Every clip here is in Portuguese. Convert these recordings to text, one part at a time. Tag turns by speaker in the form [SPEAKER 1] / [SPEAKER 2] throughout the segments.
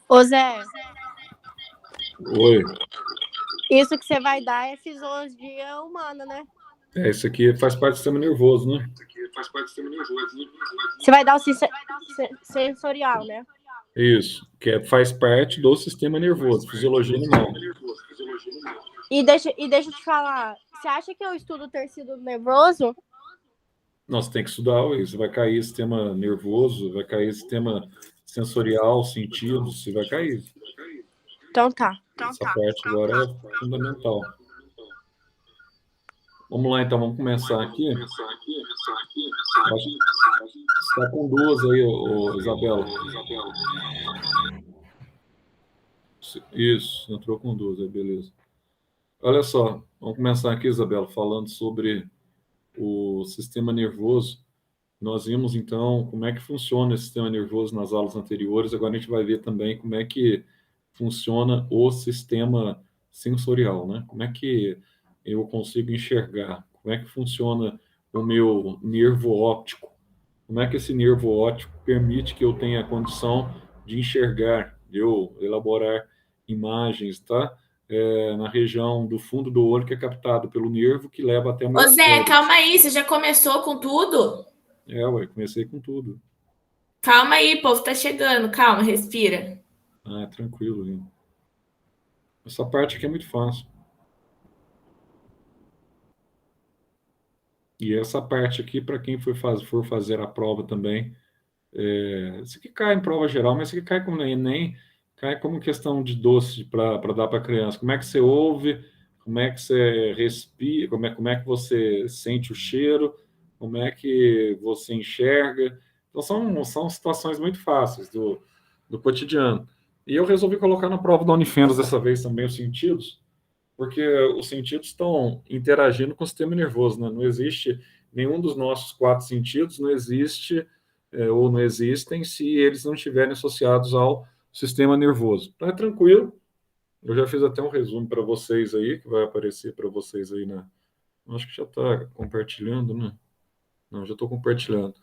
[SPEAKER 1] Ô Zé,
[SPEAKER 2] Oi.
[SPEAKER 1] isso que você vai dar é fisiologia humana, né?
[SPEAKER 2] Isso aqui faz parte do sistema nervoso, né?
[SPEAKER 1] Você vai dar o sensorial, né?
[SPEAKER 2] Isso, faz parte do sistema nervoso, fisiologia animal.
[SPEAKER 1] E deixa eu te falar, você acha que eu estudo tecido nervoso?
[SPEAKER 2] Nós tem que estudar isso. Vai cair sistema nervoso, vai cair sistema sensorial, sentidos, vai cair.
[SPEAKER 1] Então tá.
[SPEAKER 2] Essa parte agora é fundamental. Vamos lá, então, vamos começar aqui. Acho que você está com duas aí, Isabela. Isso, entrou com duas, aí, beleza. Olha só, vamos começar aqui, Isabela, falando sobre o sistema nervoso. Nós vimos então como é que funciona esse sistema nervoso nas aulas anteriores. Agora a gente vai ver também como é que funciona o sistema sensorial, né? Como é que eu consigo enxergar? Como é que funciona o meu nervo óptico? Como é que esse nervo óptico permite que eu tenha a condição de enxergar, de eu elaborar imagens, tá? Na região do fundo do olho que é captado pelo nervo que leva até o
[SPEAKER 3] Ô
[SPEAKER 2] meu
[SPEAKER 3] Zé,
[SPEAKER 2] cérebro.
[SPEAKER 3] calma aí, você já começou com tudo?
[SPEAKER 2] Ué, comecei com tudo.
[SPEAKER 3] Calma aí, povo, tá chegando. Calma, respira.
[SPEAKER 2] Ah, tranquilo, hein? Essa parte aqui é muito fácil. E essa parte aqui, para quem for fazer a prova também, isso aqui cai em prova geral, mas isso aqui cai como no Enem, cai como questão de doce para dar para criança. Como é que você ouve, como é que você respira, como é que você sente o cheiro, como é que você enxerga. Então, são situações muito fáceis do cotidiano. E eu resolvi colocar na prova da Unifenas dessa vez também os sentidos, porque os sentidos estão interagindo com o sistema nervoso, né? Não existe nenhum dos nossos quatro sentidos, não existe ou não existem se eles não estiverem associados ao sistema nervoso. Então é tranquilo. Eu já fiz até um resumo para vocês aí, que vai aparecer para vocês aí na. Acho que já está compartilhando, né? Não, já estou compartilhando.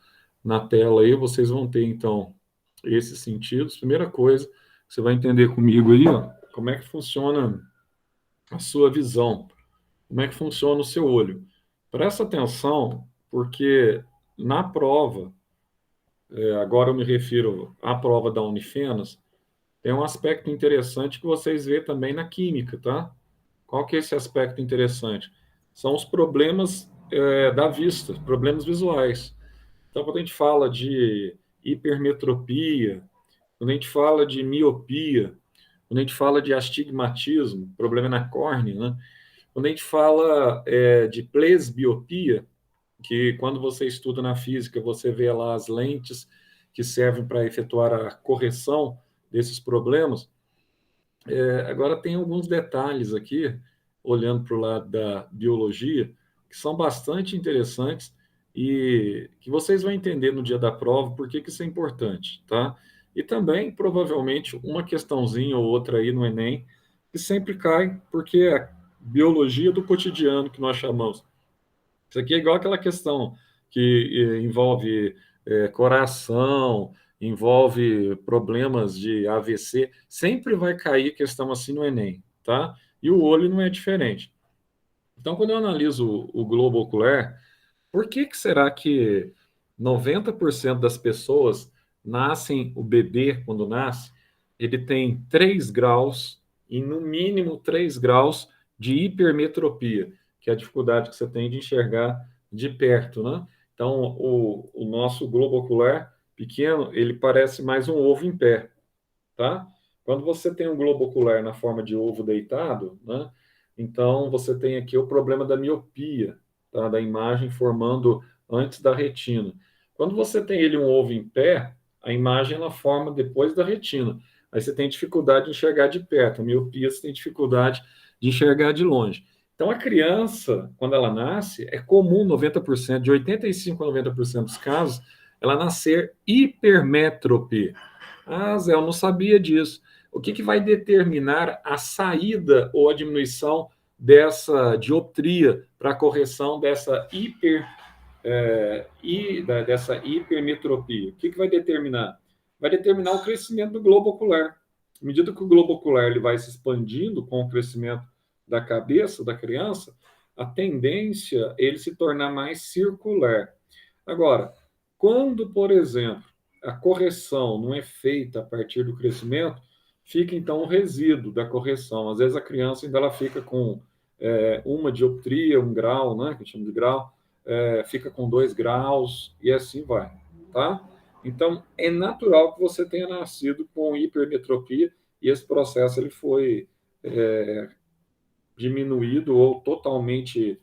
[SPEAKER 2] Na tela aí vocês vão ter então esses sentidos. Primeira coisa, você vai entender comigo aí, ó, como é que funciona a sua visão. Como é que funciona o seu olho? Presta atenção, porque na prova, agora eu me refiro à prova da Unifenas, tem um aspecto interessante que vocês vê também na química, tá? Qual que é esse aspecto interessante? São os problemas da vista, problemas visuais. Então, quando a gente fala de hipermetropia, quando a gente fala de miopia, quando a gente fala de astigmatismo, problema na córnea, né? Quando a gente fala de presbiopia, que quando você estuda na física, você vê lá as lentes que servem para efetuar a correção desses problemas. Agora, tem alguns detalhes aqui, olhando para o lado da biologia, que são bastante interessantes e que vocês vão entender no dia da prova por que isso é importante, tá? E também, provavelmente, uma questãozinha ou outra aí no Enem, que sempre cai, porque é a biologia do cotidiano que nós chamamos. Isso aqui é igual aquela questão que envolve coração, envolve problemas de AVC, sempre vai cair questão assim no Enem, tá? E o olho não é diferente. Então, quando eu analiso o globo ocular, por que será que 90% das pessoas nascem, o bebê, quando nasce, ele tem 3 graus, e no mínimo 3 graus de hipermetropia, que é a dificuldade que você tem de enxergar de perto, né? Então, o nosso globo ocular pequeno, ele parece mais um ovo em pé, tá? Quando você tem um globo ocular na forma de ovo deitado, né? Então, você tem aqui o problema da miopia, tá? Da imagem formando antes da retina. Quando você tem ele um ovo em pé, a imagem ela forma depois da retina. Aí você tem dificuldade de enxergar de perto. A miopia você tem dificuldade de enxergar de longe. Então, a criança, quando ela nasce, é comum 90%, de 85% a 90% dos casos, ela nascer hipermétrope. Ah, Zé, eu não sabia disso. O que vai determinar a saída ou a diminuição dessa dioptria para a correção dessa hipermetropia? O que vai determinar? Vai determinar o crescimento do globo ocular. À medida que o globo ocular ele vai se expandindo com o crescimento da cabeça da criança, a tendência é ele se tornar mais circular. Agora, quando, por exemplo, a correção não é feita a partir do crescimento, fica então o resíduo da correção. Às vezes a criança ainda ela fica com uma dioptria, 1 grau, né, que eu chamo de grau, fica com 2 graus e assim vai, tá? Então, é natural que você tenha nascido com hipermetropia e esse processo ele foi diminuído ou totalmente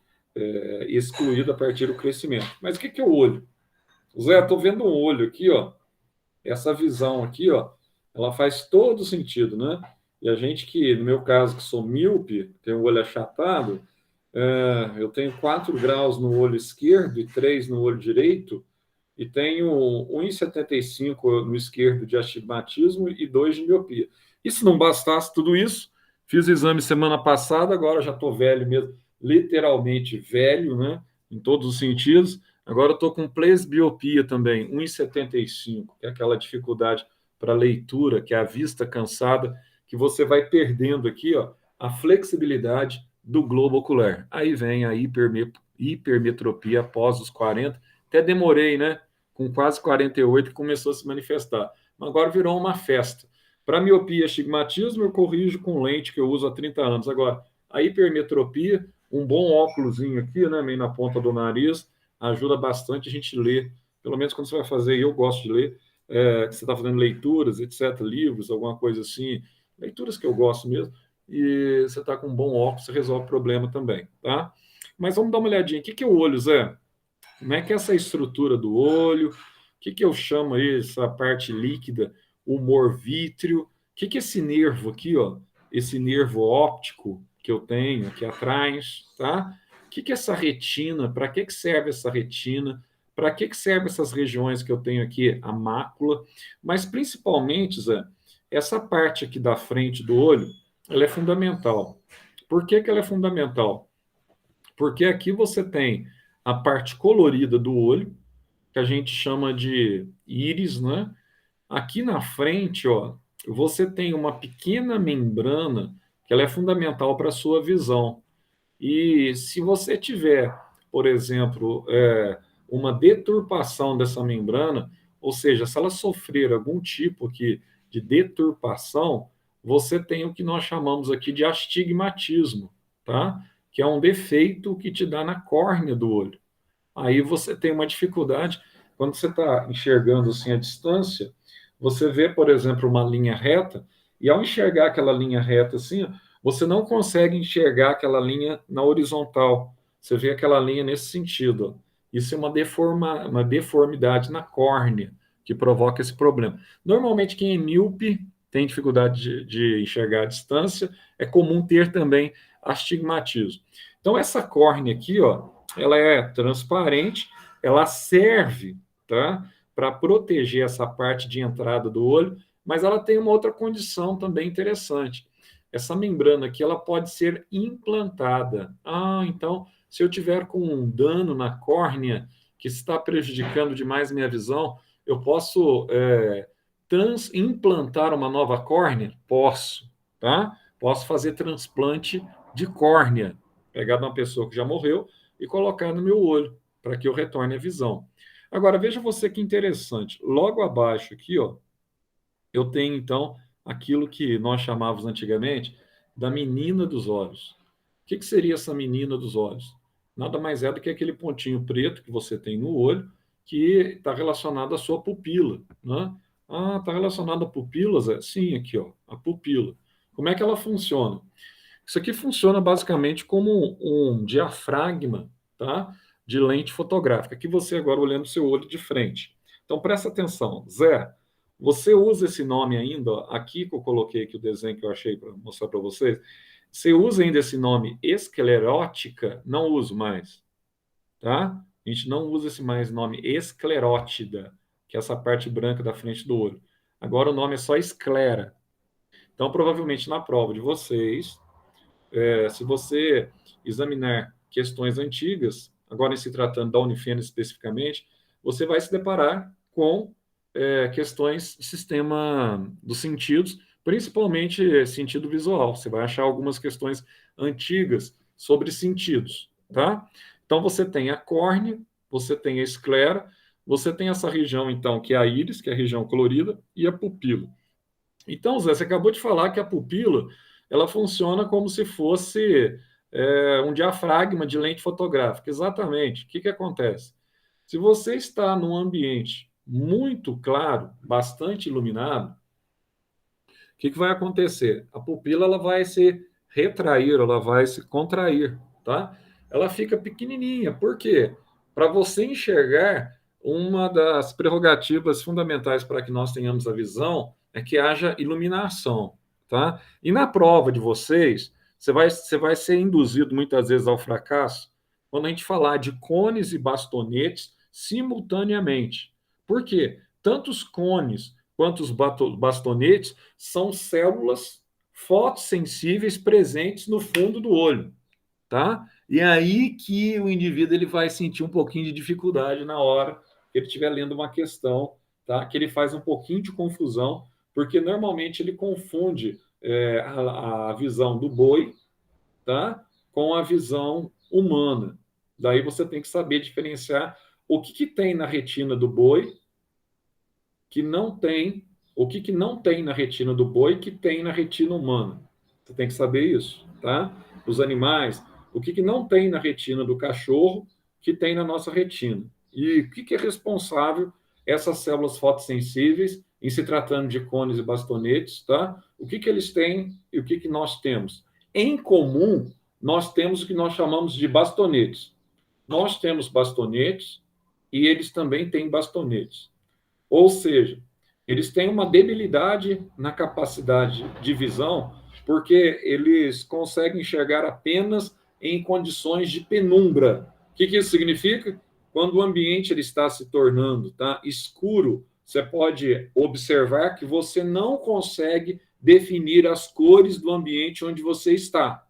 [SPEAKER 2] excluído a partir do crescimento. Mas o que é o olho? Zé, estou vendo um olho aqui, ó. Essa visão aqui, ó, ela faz todo sentido, né? E a gente que, no meu caso, que sou míope, tem o olho achatado, eu tenho 4 graus no olho esquerdo e 3 no olho direito, e tenho 1,75 no esquerdo de astigmatismo e 2 de miopia. E se não bastasse tudo isso, fiz o exame semana passada, agora já estou velho mesmo, literalmente velho, né? Em todos os sentidos. Agora eu estou com presbiopia também, 1,75, que é aquela dificuldade para leitura, que é a vista cansada, que você vai perdendo aqui, ó, a flexibilidade do globo ocular. Aí vem a hipermetropia após os 40. Até demorei, né? Com quase 48 que começou a se manifestar. Mas agora virou uma festa. Para miopia e astigmatismo, eu corrijo com lente que eu uso há 30 anos. Agora, a hipermetropia, um bom óculosinho aqui, né? Meio na ponta do nariz, ajuda bastante a gente ler. Pelo menos quando você vai fazer, eu gosto de ler, que você está fazendo leituras, etc., livros, alguma coisa assim, leituras que eu gosto mesmo, e você está com um bom óculos, você resolve o problema também, tá? Mas vamos dar uma olhadinha. O que é o olho, Zé? Como é que é essa estrutura do olho? O que eu chamo aí, essa parte líquida, humor vítreo? O que é esse nervo aqui, ó? Esse nervo óptico que eu tenho aqui atrás, tá? O que é essa retina? Para que serve essa retina? Para que servem essas regiões que eu tenho aqui, a mácula? Mas principalmente, Zé, essa parte aqui da frente do olho, ela é fundamental. Por que ela é fundamental? Porque aqui você tem a parte colorida do olho, que a gente chama de íris, né? Aqui na frente, ó, você tem uma pequena membrana que ela é fundamental para a sua visão. E se você tiver, por exemplo, uma deturpação dessa membrana, ou seja, se ela sofrer algum tipo aqui de deturpação, você tem o que nós chamamos aqui de astigmatismo, tá? Que é um defeito que te dá na córnea do olho. Aí você tem uma dificuldade, quando você está enxergando assim à distância, você vê, por exemplo, uma linha reta, e ao enxergar aquela linha reta assim, você não consegue enxergar aquela linha na horizontal. Você vê aquela linha nesse sentido. Isso é uma deformidade na córnea que provoca esse problema. Normalmente, quem é míope tem dificuldade de enxergar à distância, é comum ter também astigmatismo. Então, essa córnea aqui, ó, ela é transparente, ela serve, tá, para proteger essa parte de entrada do olho, mas ela tem uma outra condição também interessante. Essa membrana aqui, ela pode ser implantada. Então, se eu tiver com um dano na córnea que está prejudicando demais minha visão, eu posso implantar uma nova córnea? Posso, tá? Posso fazer transplante de córnea, pegar de uma pessoa que já morreu e colocar no meu olho, para que eu retorne a visão. Agora, veja você que interessante. Logo abaixo aqui, ó, eu tenho, então, aquilo que nós chamávamos antigamente da menina dos olhos. O que seria essa menina dos olhos? Nada mais é do que aquele pontinho preto que você tem no olho, que está relacionado à sua pupila, né? Está relacionado à pupila, Zé? Sim, aqui, ó, a pupila. Como é que ela funciona? Isso aqui funciona basicamente como um diafragma, tá? De lente fotográfica. Aqui você agora olhando o seu olho de frente. Então presta atenção, Zé. Você usa esse nome ainda, ó, aqui que eu coloquei aqui o desenho que eu achei para mostrar para vocês. Você usa ainda esse nome esclerótica? Não uso mais, tá? A gente não usa esse mais nome esclerótida, que é essa parte branca da frente do olho. Agora o nome é só esclera. Então provavelmente na prova de vocês, se você examinar questões antigas, agora em se tratando da Unifenas especificamente, você vai se deparar com questões do sistema dos sentidos, principalmente sentido visual. Você vai achar algumas questões antigas sobre sentidos, tá? Então, você tem a córnea, você tem a esclera, você tem essa região, então, que é a íris, que é a região colorida, e a pupila. Então, Zé, você acabou de falar que a pupila, ela funciona como se fosse um diafragma de lente fotográfica. Exatamente. O que acontece? Se você está num ambiente muito claro, bastante iluminado, o que vai acontecer? A pupila ela vai se retrair, ela vai se contrair, tá? Ela fica pequenininha. Por quê? Para você enxergar, uma das prerrogativas fundamentais para que nós tenhamos a visão é que haja iluminação, tá? E na prova de vocês, você vai ser induzido muitas vezes ao fracasso quando a gente falar de cones e bastonetes simultaneamente. Por quê? Tanto os cones quanto os bastonetes são células fotossensíveis presentes no fundo do olho, tá? E é aí que o indivíduo ele vai sentir um pouquinho de dificuldade na hora que ele estiver lendo uma questão, tá? Que ele faz um pouquinho de confusão, porque normalmente ele confunde a visão do boi, tá? Com a visão humana. Daí você tem que saber diferenciar o que tem na retina do boi que não tem, o que não tem na retina do boi que tem na retina humana. Você tem que saber isso, tá? Os animais, o que não tem na retina do cachorro que tem na nossa retina. E o que é responsável essas células fotossensíveis, em se tratando de cones e bastonetes, tá? O que eles têm e o que nós temos? Em comum, nós temos o que nós chamamos de bastonetes. Nós temos bastonetes e eles também têm bastonetes. Ou seja, eles têm uma debilidade na capacidade de visão, porque eles conseguem enxergar apenas em condições de penumbra. O que isso significa? Quando o ambiente ele está se tornando escuro, você pode observar que você não consegue definir as cores do ambiente onde você está.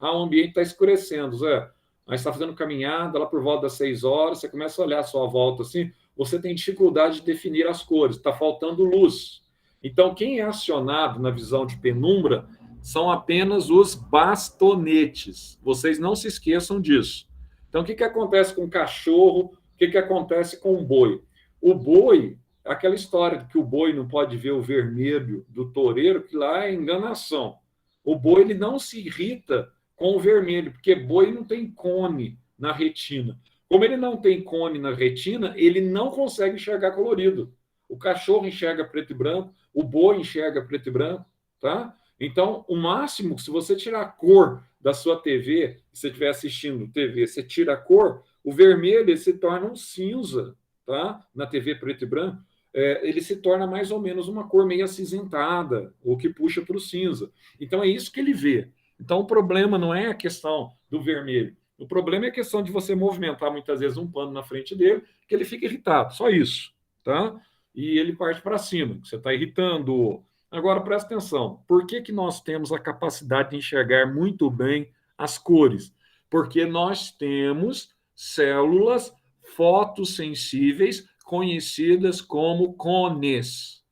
[SPEAKER 2] O ambiente está escurecendo, Zé. Aí você está fazendo caminhada lá por volta das 6 horas, você começa a olhar a sua volta assim, você tem dificuldade de definir as cores, está faltando luz. Então, quem é acionado na visão de penumbra são apenas os bastonetes. Vocês não se esqueçam disso. Então, o que acontece com o cachorro? O que acontece com o boi? O boi, aquela história de que o boi não pode ver o vermelho do toureiro, que lá é enganação. O boi ele não se irrita com o vermelho, porque boi não tem cone na retina. Como ele não tem cone na retina, ele não consegue enxergar colorido. O cachorro enxerga preto e branco, o boi enxerga preto e branco, tá? Então, o máximo, se você tirar a cor da sua TV, se você estiver assistindo TV, você tira a cor, o vermelho ele se torna um cinza, tá? Na TV preto e branco, ele se torna mais ou menos uma cor meio acinzentada, ou que puxa para o cinza. Então, é isso que ele vê. Então, o problema não é a questão do vermelho. O problema é a questão de você movimentar muitas vezes um pano na frente dele, que ele fica irritado. Só isso, tá? E ele parte para cima. Você está irritando. Agora, presta atenção. Por que nós temos a capacidade de enxergar muito bem as cores? Porque nós temos células fotossensíveis conhecidas como cones.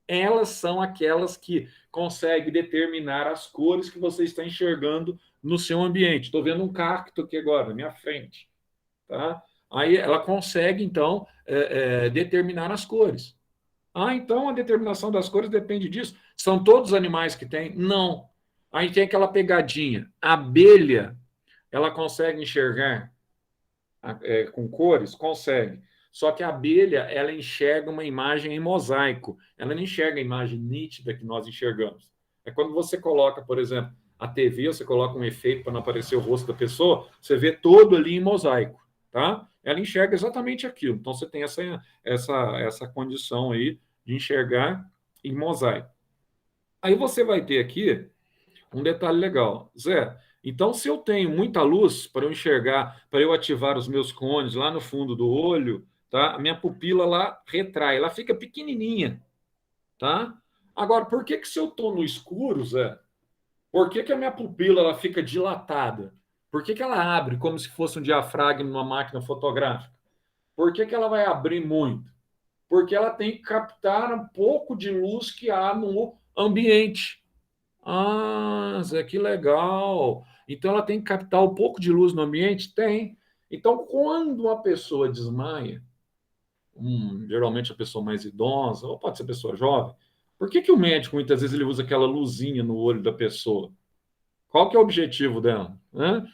[SPEAKER 2] Elas são aquelas que conseguem determinar as cores que você está enxergando no seu ambiente. Estou vendo um cacto aqui agora, na minha frente. Tá? Aí ela consegue, então, determinar as cores. Então a determinação das cores depende disso. São todos os animais que têm? Não. Aí tem aquela pegadinha. A abelha, ela consegue enxergar com cores? Consegue. Só que a abelha, ela enxerga uma imagem em mosaico. Ela não enxerga a imagem nítida que nós enxergamos. É quando você coloca, por exemplo, a TV, você coloca um efeito para não aparecer o rosto da pessoa, você vê todo ali em mosaico, tá? Ela enxerga exatamente aquilo. Então, você tem essa condição aí de enxergar em mosaico. Aí você vai ter aqui um detalhe legal. Zé, então, se eu tenho muita luz para eu enxergar, para eu ativar os meus cones lá no fundo do olho, tá? A minha pupila lá retrai, ela fica pequenininha, tá? Agora, por que se eu estou no escuro, Zé, por que a minha pupila ela fica dilatada? Por que ela abre como se fosse um diafragma numa máquina fotográfica? Por que ela vai abrir muito? Porque ela tem que captar um pouco de luz que há Ambiente. Ah, Zé, que legal. Então ela tem que captar um pouco de luz no ambiente? Tem. Então, quando uma pessoa desmaia, geralmente a pessoa mais idosa, ou pode ser pessoa jovem, por que que o médico muitas vezes ele usa aquela luzinha no olho da pessoa? Qual que é o objetivo dela, né?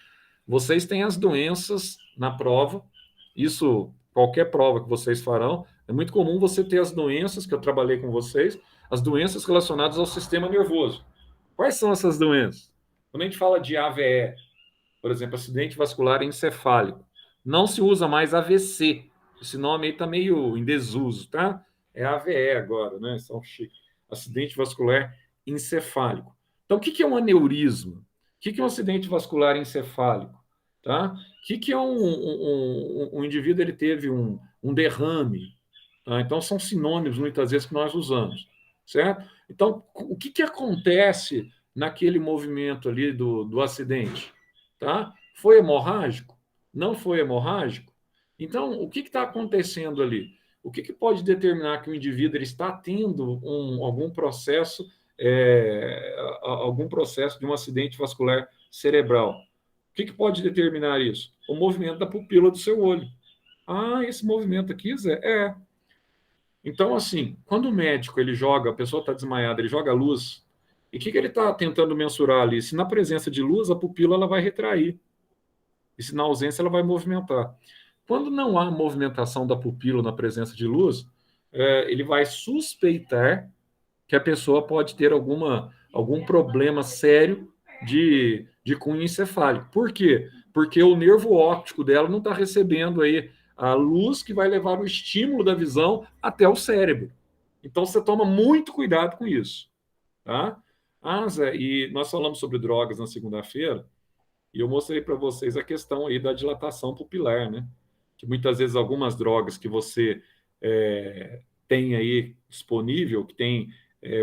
[SPEAKER 2] Vocês têm as doenças na prova, isso, qualquer prova que vocês farão, é muito comum você ter as doenças, que eu trabalhei com vocês, as doenças relacionadas ao sistema nervoso. Quais são essas doenças? Quando a gente fala de AVE, por exemplo, acidente vascular encefálico, não se usa mais AVC. Esse nome aí está meio em desuso, tá? É AVE agora, né? São chique. Acidente vascular encefálico. Então, o que é um aneurisma? O que é um acidente vascular encefálico? Tá? O que é um indivíduo ele teve um derrame? Tá? Então, são sinônimos, muitas vezes, que nós usamos, certo? Então, o que acontece naquele movimento ali do acidente? Tá? Foi hemorrágico? Não foi hemorrágico? Então, o que está acontecendo ali? O que pode determinar que o indivíduo ele está tendo algum processo de um acidente vascular cerebral? O que pode determinar isso? O movimento da pupila do seu olho. Ah, esse movimento aqui, Zé, Então, assim, quando o médico ele joga, a pessoa está desmaiada, ele joga a luz, e o que ele está tentando mensurar ali? Se na presença de luz, a pupila ela vai retrair, e se na ausência, ela vai movimentar. Quando não há movimentação da pupila na presença de luz, ele vai suspeitar que a pessoa pode ter algum problema sério de cunho encefálico. Por quê? Porque o nervo óptico dela não está recebendo aí a luz que vai levar o estímulo da visão até o cérebro. Então você toma muito cuidado com isso, tá? Ah, Zé, e nós falamos sobre drogas na segunda-feira e eu mostrei para vocês a questão aí da dilatação pupilar, né? Que muitas vezes algumas drogas que você tem aí disponível, que tem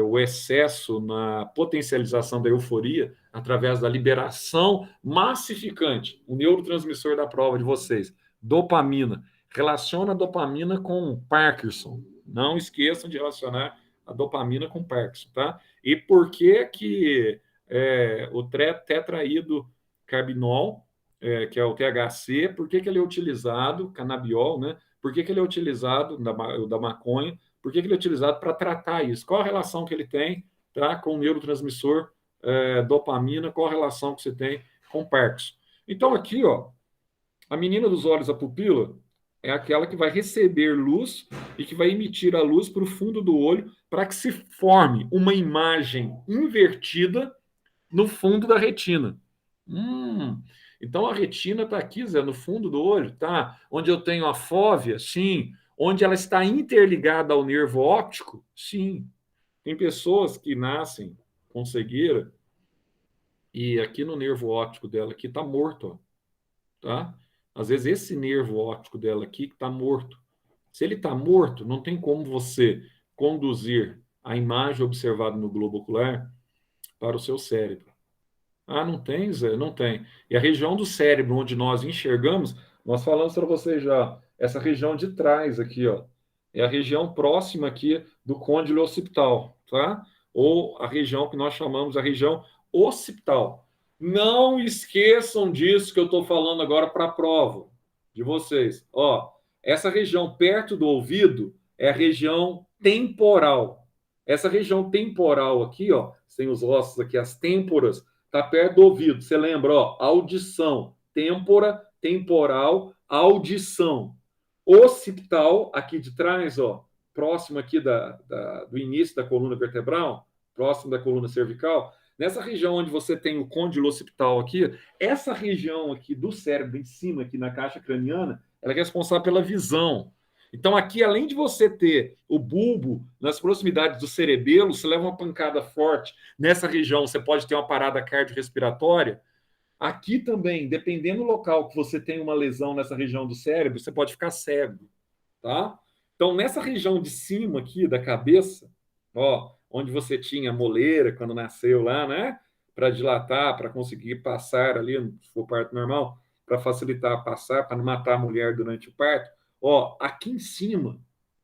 [SPEAKER 2] o excesso na potencialização da euforia através da liberação massificante, o neurotransmissor da prova de vocês, dopamina. Relaciona a dopamina com Parkinson. Não esqueçam de relacionar a dopamina com Parkinson, tá? E por que que o tetraído carbinol, que é o THC, por que ele é utilizado, canabiol, né? Por que ele é utilizado, da maconha, por que ele é utilizado para tratar isso? Qual a relação que ele tem, tá, com o neurotransmissor dopamina, qual a relação que você tem com Parkinson? Então, aqui, ó, a menina dos olhos, a pupila, é aquela que vai receber luz e que vai emitir a luz para o fundo do olho para que se forme uma imagem invertida no fundo da retina. Então a retina está aqui, Zé, no fundo do olho, tá? Onde eu tenho a fóvea, sim. Onde ela está interligada ao nervo óptico, sim. Tem pessoas que nascem com cegueira e aqui no nervo óptico dela aqui está morto, ó, tá? Às vezes esse nervo óptico dela aqui está morto. Se ele está morto, não tem como você conduzir a imagem observada no globo ocular para o seu cérebro. Ah, não tem, Zé? Não tem. E a região do cérebro onde nós enxergamos, nós falamos para vocês já, essa região de trás aqui, ó, é a região próxima aqui do côndilo occipital, tá? Ou a região que nós chamamos a região occipital. Não esqueçam disso que eu estou falando agora para a prova de vocês. Ó, essa região perto do ouvido é a região temporal. Essa região temporal aqui, ó, tem os ossos aqui, as têmporas, está perto do ouvido. Você lembra, ó, audição, têmpora, temporal, audição. Occipital, aqui de trás, ó, próximo aqui do início da coluna vertebral, próximo da coluna cervical. Nessa região onde você tem o côndilo occipital aqui, essa região aqui do cérebro, em cima, aqui na caixa craniana, ela é responsável pela visão. Então, aqui, além de você ter o bulbo nas proximidades do cerebelo, você leva uma pancada forte nessa região, você pode ter uma parada cardiorrespiratória. Aqui também, dependendo do local que você tem uma lesão nessa região do cérebro, você pode ficar cego, tá? Então, nessa região de cima aqui da cabeça, ó, onde você tinha moleira quando nasceu lá, né? Para dilatar, para conseguir passar ali, se for parto normal, para facilitar passar, para não matar a mulher durante o parto. Ó, aqui em cima, o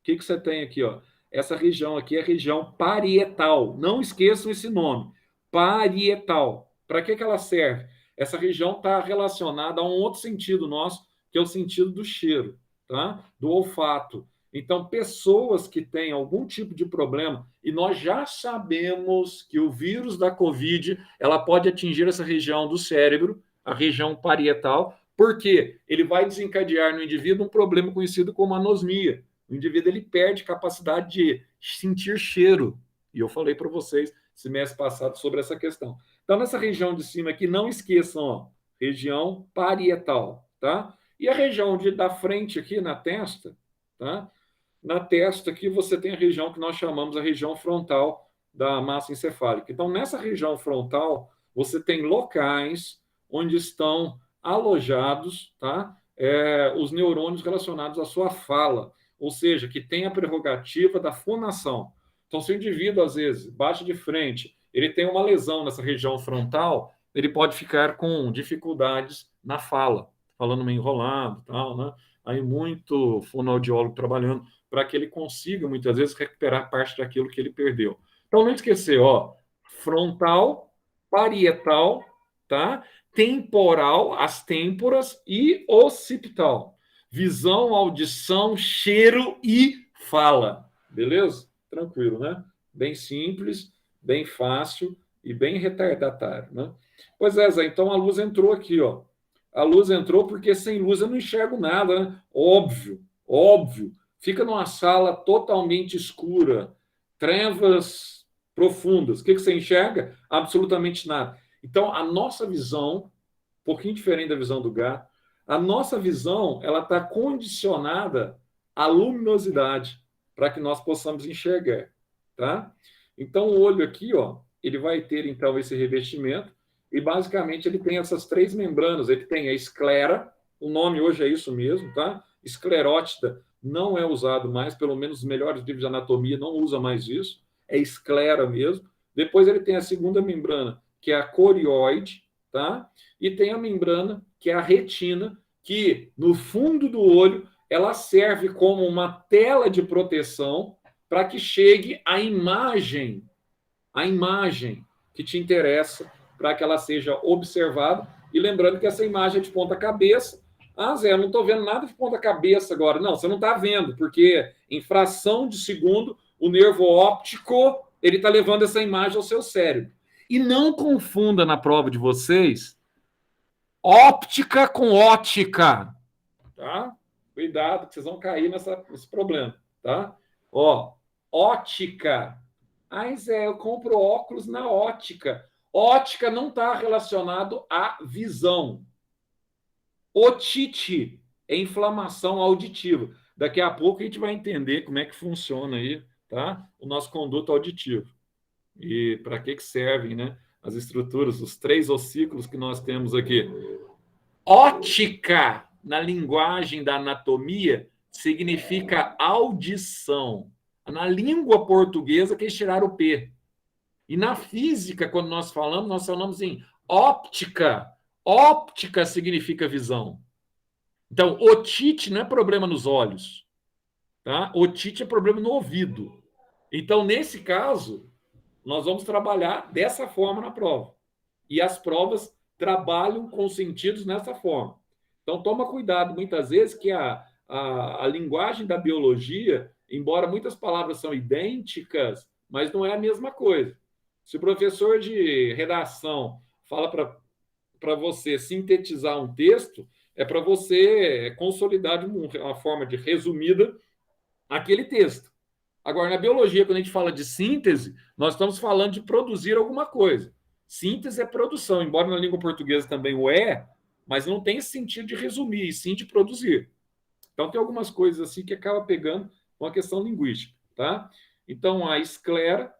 [SPEAKER 2] que você tem aqui, ó? essa região aqui é a região parietal. Não esqueçam esse nome, parietal. Para que ela serve? Essa região está relacionada a um outro sentido nosso, que é o sentido do cheiro, tá? Do olfato. Então, pessoas que têm algum tipo de problema, e nós já sabemos que o vírus da Covid, ela pode atingir essa região do cérebro, a região parietal, porque ele vai desencadear no indivíduo um problema conhecido como anosmia. O indivíduo ele perde capacidade de sentir cheiro. E eu falei para vocês semestre passado sobre essa questão. Então, nessa região de cima aqui, não esqueçam, ó, região parietal, tá? E a região da frente aqui, na testa, tá? Na testa aqui você tem a região que nós chamamos a região frontal da massa encefálica. Então, nessa região frontal, você tem locais onde estão alojados, tá? Os neurônios relacionados à sua fala, ou seja, que tem a prerrogativa da fonação. Então, se o indivíduo, às vezes, bate de frente, ele tem uma lesão nessa região frontal, ele pode ficar com dificuldades na fala, falando meio enrolado, tal, né? Aí muito fonoaudiólogo trabalhando para que ele consiga, muitas vezes, recuperar parte daquilo que ele perdeu. Então, não esquecer, ó, frontal, parietal, tá? Temporal, as têmporas, e occipital. Visão, audição, cheiro e fala. Beleza? Tranquilo, né? Bem simples, bem fácil e bem retardatário, né? Pois é, Zé, então a luz entrou aqui, ó. A luz entrou porque sem luz eu não enxergo nada, né? Óbvio, óbvio. Fica numa sala totalmente escura, trevas profundas. O que você enxerga? Absolutamente nada. Então, a nossa visão, um pouquinho diferente da visão do gato, a nossa visão ela está condicionada à luminosidade para que nós possamos enxergar, tá? Então, o olho aqui, ó, ele vai ter, então, esse revestimento e, basicamente, ele tem essas três membranas. Ele tem a esclera, o nome hoje é isso mesmo, tá? Esclerótida não é usado mais, pelo menos os melhores livros de anatomia não usa mais isso, é esclera mesmo. Depois ele tem a segunda membrana, que é a corióide, tá? E tem a membrana, que é a retina, que no fundo do olho ela serve como uma tela de proteção para que chegue a imagem que te interessa, para que ela seja observada. E lembrando que essa imagem é de ponta cabeça. Ah, Zé, eu não estou vendo nada de ponta cabeça agora. Não, você não está vendo, porque em fração de segundo o nervo óptico ele está levando essa imagem ao seu cérebro. E não confunda na prova de vocês óptica com ótica, tá? Cuidado, que vocês vão cair nesse problema, tá? Ó, ótica. Ah, Zé, eu compro óculos na ótica. Ótica não está relacionado à visão. Otite é inflamação auditiva. Daqui a pouco a gente vai entender como é que funciona aí, tá? O nosso conduto auditivo. E para que servem, né? As estruturas, os 3 ossículos que nós temos aqui. Ótica, na linguagem da anatomia, significa audição. Na língua portuguesa, que eles tiraram o P. E na física, quando nós falamos em óptica. Óptica significa visão. Então, otite não é problema nos olhos, tá? Otite é problema no ouvido. Então, nesse caso, nós vamos trabalhar dessa forma na prova. E as provas trabalham com sentidos nessa forma. Então, toma cuidado, muitas vezes, que a linguagem da biologia, embora muitas palavras são idênticas, mas não é a mesma coisa. Se o professor de redação fala para você sintetizar um texto, é para você consolidar de uma forma de resumida aquele texto. Agora, na biologia, quando a gente fala de síntese, nós estamos falando de produzir alguma coisa. Síntese é produção, embora na língua portuguesa também o é, mas não tem esse sentido de resumir, e sim de produzir. Então, tem algumas coisas assim que acaba pegando uma questão linguística, tá? Então, a esclera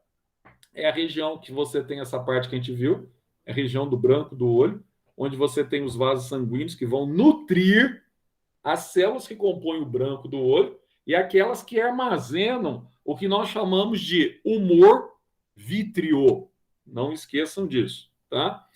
[SPEAKER 2] é a região que você tem essa parte que a gente viu, é a região do branco do olho, onde você tem os vasos sanguíneos que vão nutrir as células que compõem o branco do olho e aquelas que armazenam o que nós chamamos de humor vítreo. Não esqueçam disso, tá?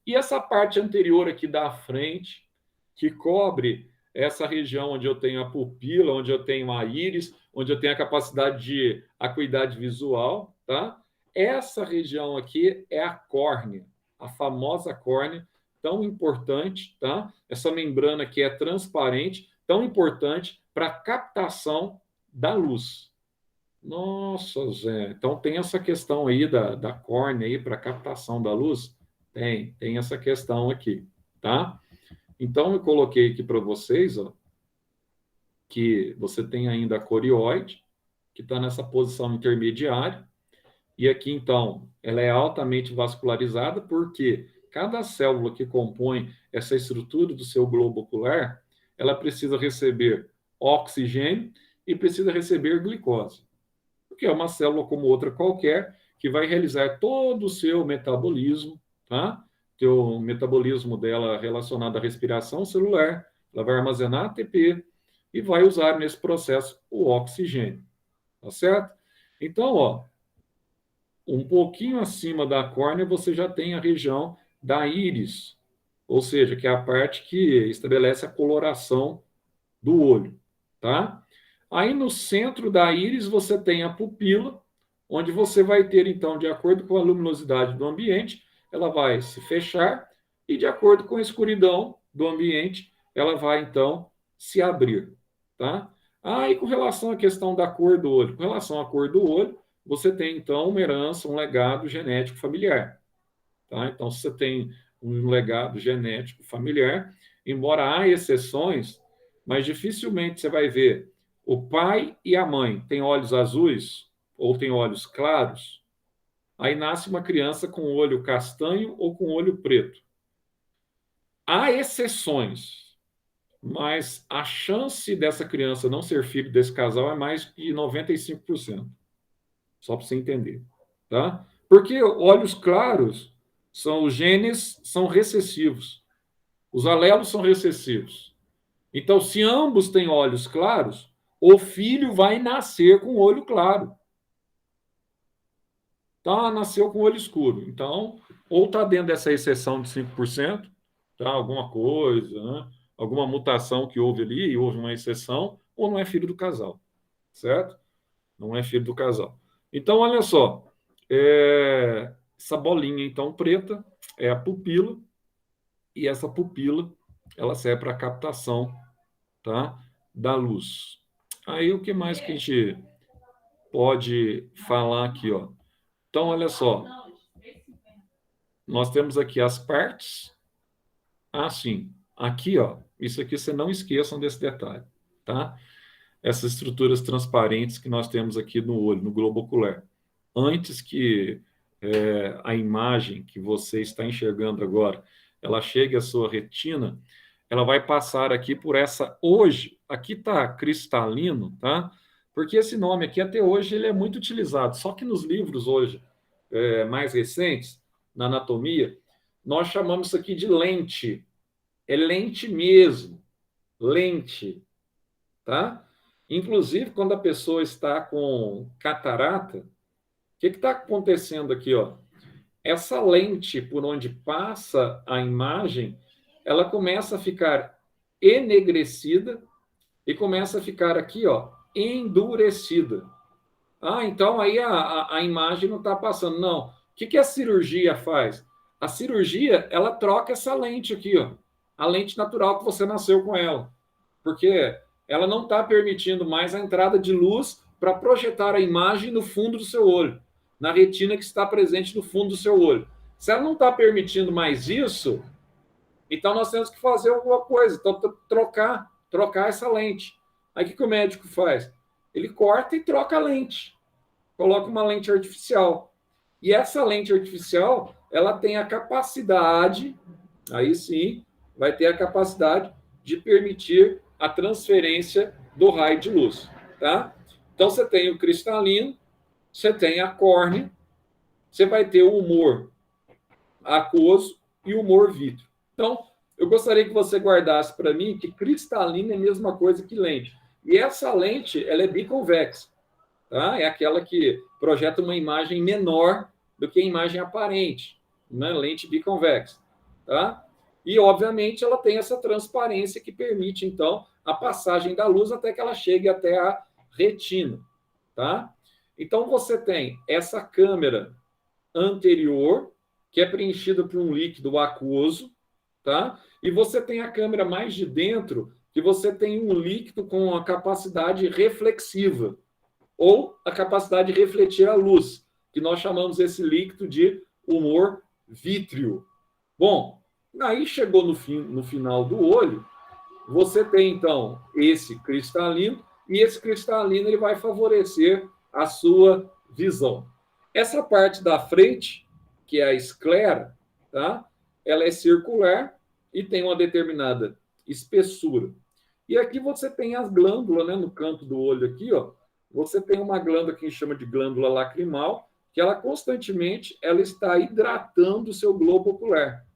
[SPEAKER 2] E essa parte anterior aqui da frente, que cobre essa região onde eu tenho a pupila, onde eu tenho a íris, onde eu tenho a capacidade de acuidade visual, tá? Essa região aqui é a córnea, a famosa córnea, tão importante, tá? Essa membrana que é transparente, tão importante para a captação da luz. Nossa, Zé, então tem essa questão aí da córnea aí para captação da luz? Tem essa questão aqui, tá? Então, eu coloquei aqui para vocês, ó, que você tem ainda a corióide, que está nessa posição intermediária, e aqui, então, ela é altamente vascularizada, porque cada célula que compõe essa estrutura do seu globo ocular, ela precisa receber oxigênio e precisa receber glicose, porque é uma célula como outra qualquer, que vai realizar todo o seu metabolismo, tá? O metabolismo dela relacionado à respiração celular, ela vai armazenar ATP e vai usar nesse processo o oxigênio, tá certo? Então, ó, um pouquinho acima da córnea você já tem a região da íris, ou seja, que é a parte que estabelece a coloração do olho, tá? Aí no centro da íris você tem a pupila, onde você vai ter, então, de acordo com a luminosidade do ambiente, ela vai se fechar e, de acordo com a escuridão do ambiente, ela vai, então, se abrir, tá? E com relação à questão da cor do olho? Com relação à cor do olho, você tem, então, uma herança, um legado genético familiar, tá? Então, se você tem um legado genético familiar, embora há exceções, mas dificilmente você vai ver o pai e a mãe têm olhos azuis ou têm olhos claros, aí nasce uma criança com olho castanho ou com olho preto. Há exceções, mas a chance dessa criança não ser filho desse casal é mais de 95%. Só para você entender, tá? Porque olhos claros os genes são recessivos. Os alelos são recessivos. Então, se ambos têm olhos claros, o filho vai nascer com olho claro. Tá, nasceu com olho escuro. Então, ou está dentro dessa exceção de 5%, tá? Alguma coisa, né? Alguma mutação que houve ali, e houve uma exceção, ou não é filho do casal, certo? Não é filho do casal. Então, olha só, essa bolinha, então, preta, é a pupila, e essa pupila, ela serve para a captação, tá? Da luz. Aí, o que mais que a gente pode falar aqui, ó? Então, olha só, nós temos aqui as partes. Sim, aqui, ó, isso aqui você não esqueçam desse detalhe, tá? Essas estruturas transparentes que nós temos aqui no olho, no globo ocular. Antes que a imagem que você está enxergando agora, ela chegue à sua retina, ela vai passar aqui por essa, hoje, aqui está cristalino, tá? Porque esse nome aqui, até hoje, ele é muito utilizado, só que nos livros hoje, mais recentes, na anatomia, nós chamamos isso aqui de lente. É lente mesmo, lente, tá? Inclusive, quando a pessoa está com catarata, o que está acontecendo aqui, ó? Essa lente por onde passa a imagem, ela começa a ficar enegrecida e começa a ficar aqui, ó, endurecida. Então aí a imagem não está passando. Não. O que a cirurgia faz? A cirurgia, ela troca essa lente aqui, ó, a lente natural que você nasceu com ela, porque ela não está permitindo mais a entrada de luz para projetar a imagem no fundo do seu olho, na retina que está presente no fundo do seu olho. Se ela não está permitindo mais isso, então nós temos que fazer alguma coisa, então trocar essa lente. Aí o que o médico faz? Ele corta e troca a lente, coloca uma lente artificial. E essa lente artificial, ela tem a capacidade, aí sim, vai ter a capacidade de permitir a transferência do raio de luz, tá? Então, você tem o cristalino, você tem a córnea, você vai ter o humor aquoso e o humor vítreo. Então, eu gostaria que você guardasse para mim que cristalino é a mesma coisa que lente. E essa lente, ela é biconvexa, tá? É aquela que projeta uma imagem menor do que a imagem aparente, né? Lente biconvexa, tá? E, obviamente, ela tem essa transparência que permite, então, a passagem da luz até que ela chegue até a retina, tá? Então, você tem essa câmera anterior, que é preenchida por um líquido aquoso, tá? E você tem a câmera mais de dentro, que você tem um líquido com a capacidade reflexiva, ou a capacidade de refletir a luz, que nós chamamos esse líquido de humor vítreo. Bom, aí chegou no final do olho, você tem, então, esse cristalino, e esse cristalino ele vai favorecer a sua visão. Essa parte da frente, que é a esclera, tá? Ela é circular e tem uma determinada espessura. E aqui você tem as glândulas, né, no canto do olho aqui, ó. Você tem uma glândula que a gente chama de glândula lacrimal, que ela constantemente ela está hidratando o seu globo ocular.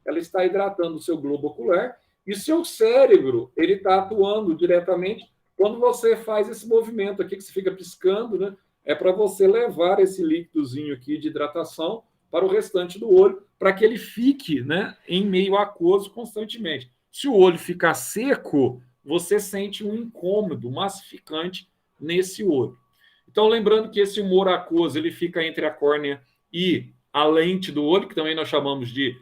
[SPEAKER 2] Ela está hidratando o seu globo ocular e seu cérebro ele está atuando diretamente quando você faz esse movimento aqui que você fica piscando, né? É para você levar esse líquidozinho aqui de hidratação para o restante do olho, para que ele fique, né, em meio aquoso constantemente. Se o olho ficar seco, você sente um incômodo massificante nesse olho. Então, lembrando que esse humor aquoso ele fica entre a córnea e a lente do olho, que também nós chamamos de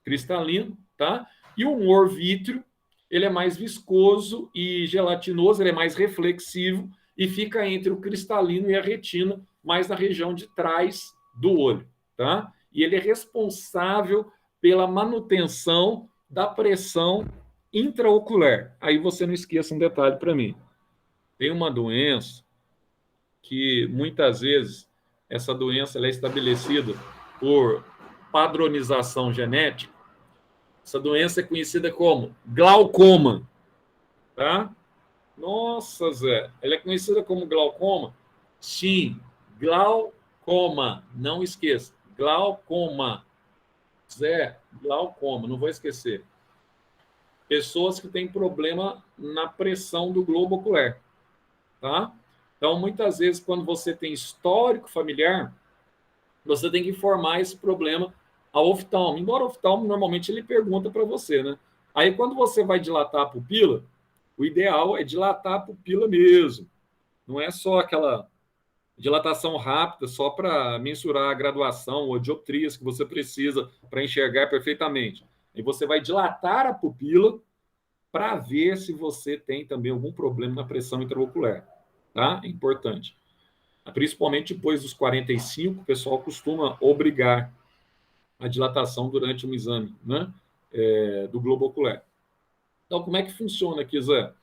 [SPEAKER 2] cristalino, tá? E o humor vítreo, ele é mais viscoso e gelatinoso, ele é mais reflexivo e fica entre o cristalino e a retina, mais na região de trás do olho, tá? E ele é responsável pela manutenção da pressão intraocular. Aí você não esqueça um detalhe para mim. Tem uma doença que muitas vezes essa doença ela é estabelecida por padronização genética. Essa doença é conhecida como glaucoma, tá? Nossa, Zé, ela é conhecida como glaucoma? Sim, glaucoma, não esqueça, glaucoma. Zé, glaucoma, não vou esquecer. Pessoas que têm problema na pressão do globo ocular, tá? Então, muitas vezes, quando você tem histórico familiar, você tem que informar esse problema ao oftalmo. Embora o oftalmo, normalmente, ele pergunta para você, né? Aí, quando você vai dilatar a pupila, o ideal é dilatar a pupila mesmo. Não é só aquela dilatação rápida, só para mensurar a graduação ou dioptrias que você precisa para enxergar perfeitamente. E você vai dilatar a pupila para ver se você tem também algum problema na pressão intraocular. Tá? É importante. Principalmente depois dos 45, o pessoal costuma obrigar a dilatação durante um exame, né? Do globo ocular. Então, como é que funciona aqui, Zé?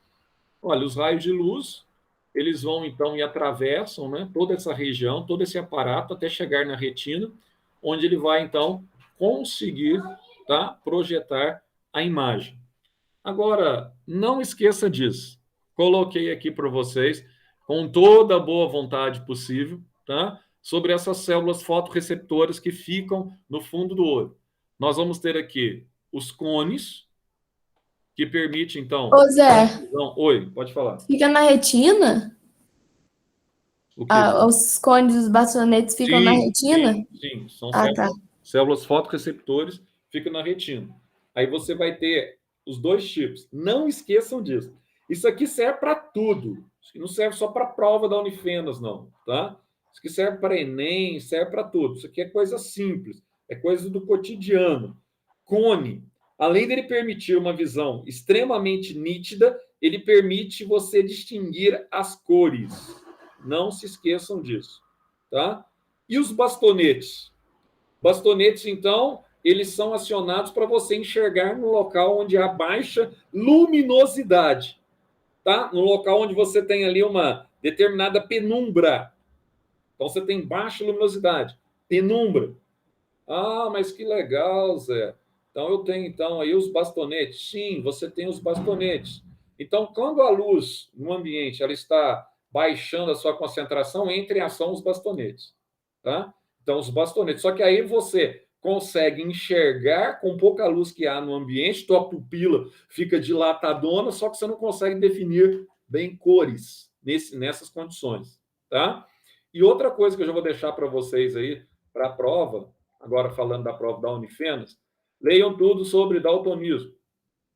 [SPEAKER 2] Olha, os raios de luz, eles vão, então, e atravessam, né, toda essa região, todo esse aparato, até chegar na retina, onde ele vai, então, conseguir, tá, projetar a imagem. Agora, não esqueça disso. Coloquei aqui para vocês, com toda a boa vontade possível, tá? Sobre essas células fotorreceptoras que ficam no fundo do olho. Nós vamos ter aqui os cones, que permite, então...
[SPEAKER 4] Ô, Zé,
[SPEAKER 2] Oi, pode falar.
[SPEAKER 4] fica na retina?
[SPEAKER 2] O quê?
[SPEAKER 4] Os cones dos bastonetes ficam na retina?
[SPEAKER 2] Sim. São
[SPEAKER 4] células
[SPEAKER 2] fotorreceptores, ficam na retina. Aí você vai ter os dois tipos. Não esqueçam disso. Isso aqui serve para tudo. Isso aqui não serve só para a prova da Unifenas, não, tá? Isso aqui serve para Enem, serve para tudo. Isso aqui é coisa simples, é coisa do cotidiano. Cone, além dele permitir uma visão extremamente nítida, ele permite você distinguir as cores. Não se esqueçam disso, tá? E os bastonetes? Bastonetes, então, eles são acionados para você enxergar no local onde há baixa luminosidade, tá? No local onde você tem ali uma determinada penumbra. Então, você tem baixa luminosidade, penumbra. Ah, mas que legal, Zé. Então, eu tenho, então, aí os bastonetes. Sim, você tem os bastonetes. Então, quando a luz no ambiente ela está baixando a sua concentração, entra em ação os bastonetes, tá? Então, os bastonetes. Só que aí você consegue enxergar com pouca luz que há no ambiente, tua pupila fica dilatadona, só que você não consegue definir bem cores nessas condições, tá? E outra coisa que eu já vou deixar para vocês aí, para a prova, agora falando da prova da Unifenas, Leiam tudo sobre daltonismo.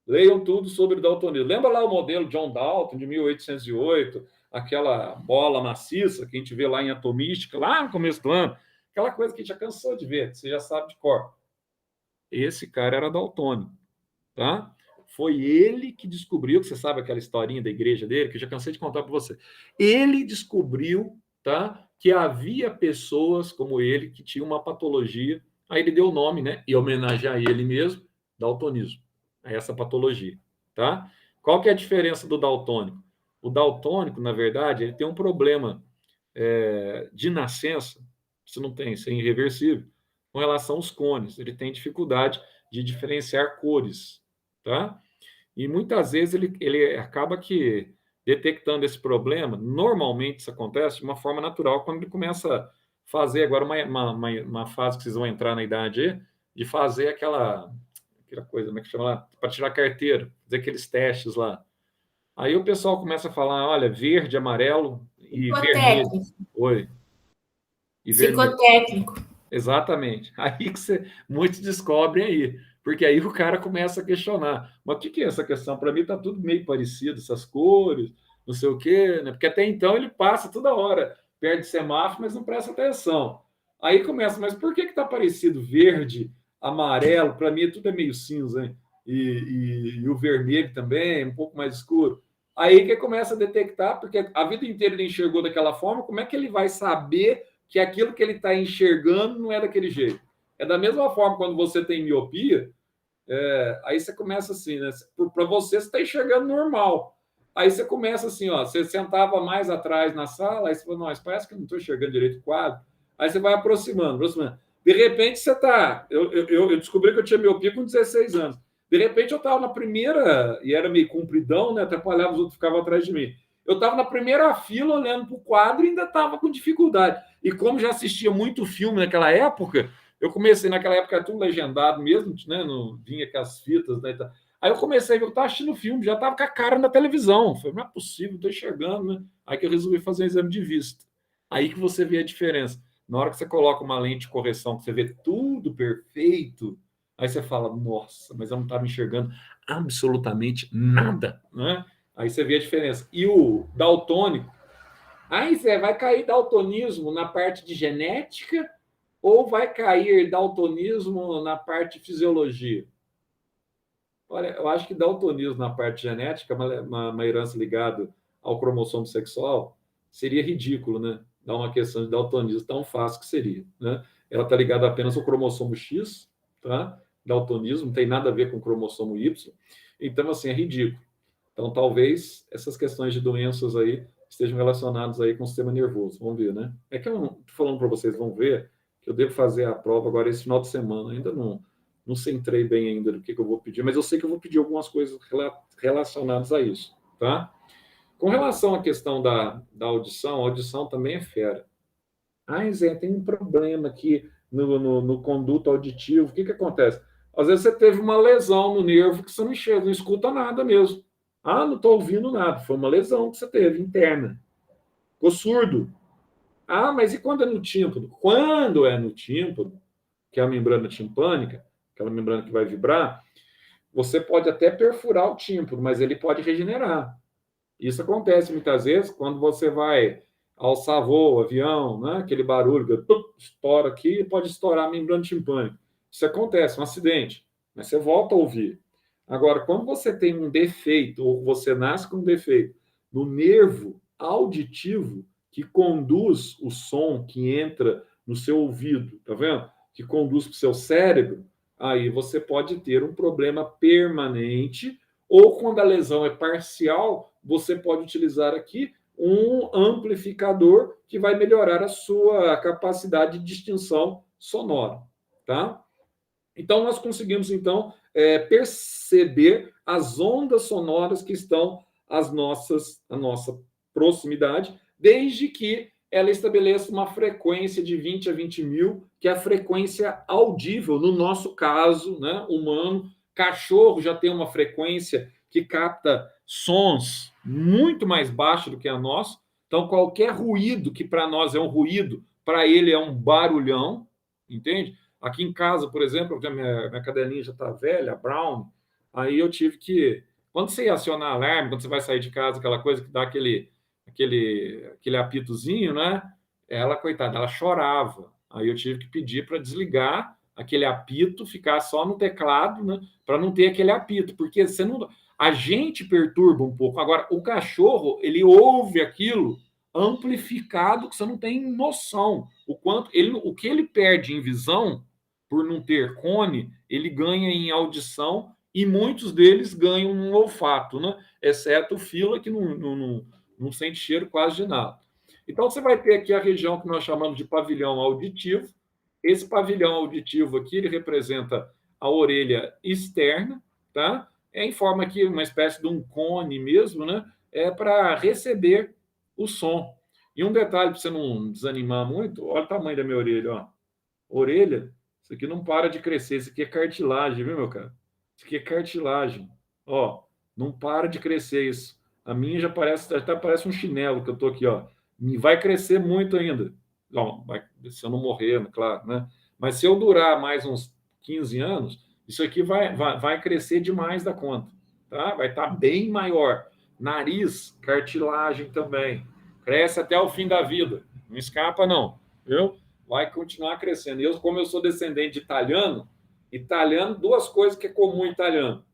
[SPEAKER 2] Leiam tudo sobre daltonismo. Lembra lá o modelo John Dalton, de 1808, aquela bola maciça que a gente vê lá em Atomística, lá no começo do ano? Aquela coisa que a gente já cansou de ver, que você já sabe de cor. Esse cara era daltônico, tá? Foi ele que descobriu, que você sabe aquela historinha da igreja dele, que eu já cansei de contar para você. Ele descobriu, tá, que havia pessoas como ele que tinham uma patologia. Aí ele deu o nome, né, e homenagear ele mesmo, daltonismo, a essa patologia, tá? Qual que é a diferença do daltônico? O daltônico, na verdade, ele tem um problema de nascença, isso não tem, isso é irreversível, com relação aos cones. Ele tem dificuldade de diferenciar cores, tá? E muitas vezes ele acaba que detectando esse problema, normalmente isso acontece de uma forma natural, quando ele começa a fazer agora uma fase que vocês vão entrar na idade aí, de fazer aquela coisa, como é que chama lá? Para tirar a carteira, fazer aqueles testes lá. Aí o pessoal começa a falar, olha, verde, amarelo e vermelho.
[SPEAKER 3] Psicotécnico.
[SPEAKER 2] Oi. E vermelho.
[SPEAKER 3] Psicotécnico.
[SPEAKER 2] Exatamente. Aí que muitos descobrem aí, porque aí o cara começa a questionar. Mas o que é essa questão? Para mim está tudo meio parecido, essas cores, não sei o quê, né? Porque até então ele passa toda hora, perde semáforo, mas não presta atenção. Aí começa, mas por que está parecido verde, amarelo? Para mim tudo é meio cinza, hein? E o vermelho também, um pouco mais escuro. Aí que começa a detectar, porque a vida inteira ele enxergou daquela forma, como é que ele vai saber que aquilo que ele está enxergando não é daquele jeito? É da mesma forma quando você tem miopia, aí você começa assim, né? Para você está enxergando normal. Aí você começa assim, ó, você sentava mais atrás na sala, aí você fala, nossa, parece que eu não estou enxergando direito o quadro. Aí você vai aproximando, aproximando. De repente você está... Eu descobri que eu tinha miopia com 16 anos. De repente eu estava na primeira, e era meio compridão, né? Atrapalhava, os outros ficavam atrás de mim. Eu estava na primeira fila olhando para o quadro e ainda estava com dificuldade. E como já assistia muito filme naquela época, eu comecei, naquela época era tudo legendado mesmo, né? Não vinha com as fitas, né? Aí eu comecei a ver, eu estava assistindo o filme, já estava com a cara na televisão. Falei, não é possível, estou enxergando, né? Aí que eu resolvi fazer um exame de vista. Aí que você vê a diferença. Na hora que você coloca uma lente de correção, que você vê tudo perfeito, aí você fala, nossa, mas eu não estava enxergando absolutamente nada, né? Aí você vê a diferença. E o daltônico, aí Zé, vai cair daltonismo na parte de genética ou vai cair daltonismo na parte de fisiologia? Olha, eu acho que daltonismo na parte genética, uma herança ligada ao cromossomo sexual, seria ridículo, né? Dar uma questão de daltonismo tão fácil que seria, né? Ela está ligada apenas ao cromossomo X, tá? Daltonismo não tem nada a ver com o cromossomo Y. Então, assim, é ridículo. Então, talvez essas questões de doenças aí estejam relacionadas aí com o sistema nervoso. Vamos ver, né? É que eu não estou falando para vocês, vão ver, que eu devo fazer a prova agora esse final de semana. Ainda não centrei bem ainda do que eu vou pedir, mas eu sei que eu vou pedir algumas coisas relacionadas a isso, tá? Com relação à questão da audição, a audição também é fera. Ah, Zé, tem um problema aqui no conduto auditivo. O que acontece? Às vezes você teve uma lesão no nervo que você não enxerga, não escuta nada mesmo. Ah, não estou ouvindo nada. Foi uma lesão que você teve interna. Ficou surdo. Ah, mas e quando é no tímpano? Quando é no tímpano, que é a membrana timpânica, aquela membrana que vai vibrar, você pode até perfurar o tímpano, mas ele pode regenerar. Isso acontece muitas vezes quando você vai alçar voo, avião, né? Aquele barulho que estoura aqui, pode estourar a membrana timpânica. Isso acontece, um acidente, mas você volta a ouvir. Agora, quando você tem um defeito, ou você nasce com um defeito no nervo auditivo que conduz o som que entra no seu ouvido, tá vendo? Que conduz para o seu cérebro, aí você pode ter um problema permanente, ou quando a lesão é parcial, você pode utilizar aqui um amplificador que vai melhorar a sua capacidade de distinção sonora, tá? Então, nós conseguimos, então, perceber as ondas sonoras que estão à nossa proximidade, desde que ela estabeleça uma frequência de 20 a 20 mil, que é a frequência audível, no nosso caso, né, humano. Cachorro já tem uma frequência que capta sons muito mais baixos do que a nossa. Então, qualquer ruído que para nós é um ruído, para ele é um barulhão, entende? Aqui em casa, por exemplo, porque a minha cadelinha já está velha, a Brown, aí eu tive que... Quando você acionar alarme, quando você vai sair de casa, aquela coisa que dá aquele apitozinho, né? Ela, coitada, ela chorava. Aí eu tive que pedir para desligar aquele apito, ficar só no teclado, né? Para não ter aquele apito, porque você não... A gente perturba um pouco. Agora, o cachorro, ele ouve aquilo amplificado que você não tem noção. O que ele perde em visão por não ter cone, ele ganha em audição e muitos deles ganham no olfato, né? Exceto o fila que não sente cheiro quase de nada. Então, você vai ter aqui a região que nós chamamos de pavilhão auditivo. Esse pavilhão auditivo aqui, ele representa a orelha externa, tá? Em forma aqui, uma espécie de um cone mesmo, né? É para receber o som. E um detalhe, para você não desanimar muito, olha o tamanho da minha orelha, ó. Orelha, isso aqui não para de crescer, isso aqui é cartilagem, viu, meu cara? Isso aqui é cartilagem. Ó, não para de crescer isso. A minha já até parece um chinelo que eu tô aqui, ó. E vai crescer muito ainda. Não, se eu não morrer, claro, né? Mas se eu durar mais uns 15 anos, isso aqui vai crescer demais da conta, tá? Vai estar bem maior. Nariz, cartilagem também. Cresce até o fim da vida. Não escapa, não. Viu? Vai continuar crescendo. Como eu sou descendente de italiano, duas coisas que é comum em italiano: